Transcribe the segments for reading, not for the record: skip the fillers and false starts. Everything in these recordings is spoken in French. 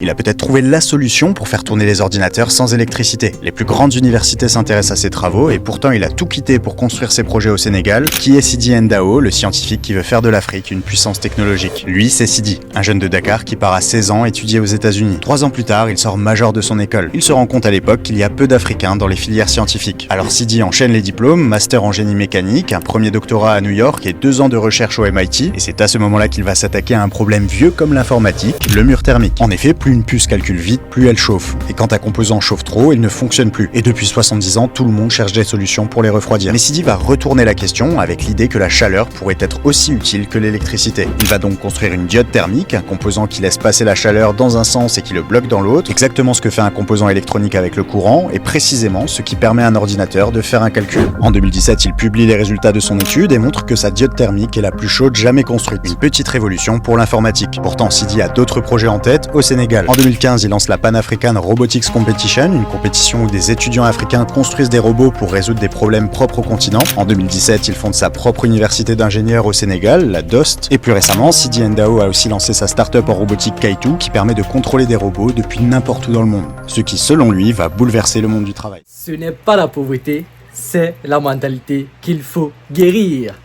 Il a peut-être trouvé la solution pour faire tourner les ordinateurs sans électricité. Les plus grandes universités s'intéressent à ses travaux et pourtant il a tout quitté pour construire ses projets au Sénégal. Qui est Sidi Ndao, le scientifique qui veut faire de l'Afrique une puissance technologique? Lui, c'est Sidi, un jeune de Dakar qui part à 16 ans étudier aux États-Unis. 3 ans plus tard, il sort major de son école. Il se rend compte à l'époque qu'il y a peu d'Africains dans les filières scientifiques. Alors Sidi enchaîne les diplômes, master en génie mécanique, un premier doctorat à New York et 2 ans de recherche au MIT. Et c'est à ce moment-là qu'il va s'attaquer à un problème vieux comme l'informatique, le mur thermique. En effet, plus une puce calcule vite, plus elle chauffe. Et quand un composant chauffe trop, il ne fonctionne plus. Et depuis 70 ans, tout le monde cherche des solutions pour les refroidir. Mais Sidi va retourner la question avec l'idée que la chaleur pourrait être aussi utile que l'électricité. Il va donc construire une diode thermique, un composant qui laisse passer la chaleur dans un sens et qui le bloque dans l'autre, exactement ce que fait un composant électronique avec le courant, et précisément ce qui permet à un ordinateur de faire un calcul. En 2017, il publie les résultats de son étude et montre que sa diode thermique est la plus chaude jamais construite. Une petite révolution pour l'informatique. Pourtant, Sidi a d'autres projets en tête au Sénégal. En 2015, il lance la Pan African Robotics Competition, une compétition où des étudiants africains construisent des robots pour résoudre des problèmes propres au continent. En 2017, il fonde sa propre université d'ingénieurs au Sénégal, la DOST. Et plus récemment, Sidi Ndao a aussi lancé sa start-up en robotique Kaitou qui permet de contrôler des robots depuis n'importe où dans le monde. Ce qui, selon lui, va bouleverser le monde du travail. Ce n'est pas la pauvreté, c'est la mentalité qu'il faut guérir.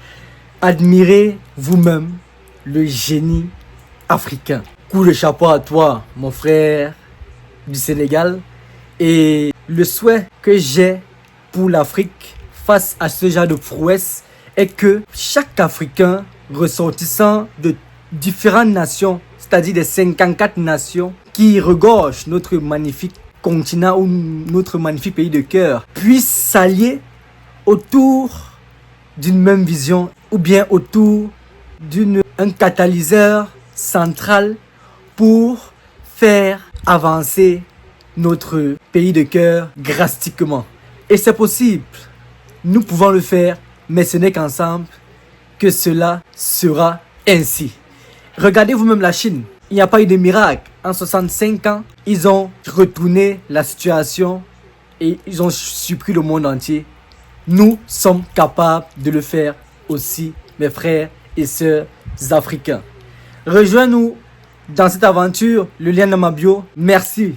Admirez vous-même le génie africain. Coup de chapeau à toi, mon frère du Sénégal. Et le souhait que j'ai pour l'Afrique face à ce genre de prouesse est que chaque Africain ressortissant de différentes nations, c'est-à-dire des 54 nations qui regorgent notre magnifique continent ou notre magnifique pays de cœur, puisse s'allier autour d'une même vision ou bien autour d'un catalyseur central pour faire avancer notre pays de cœur drastiquement. Et c'est possible. Nous pouvons le faire, mais ce n'est qu'ensemble que cela sera ainsi. Regardez vous-même la Chine. Il n'y a pas eu de miracle. En 65 ans, ils ont retourné la situation et ils ont surpris le monde entier. Nous sommes capables de le faire aussi, mes frères et sœurs africains. Rejoins-nous dans cette aventure, le lien dans ma bio. Merci.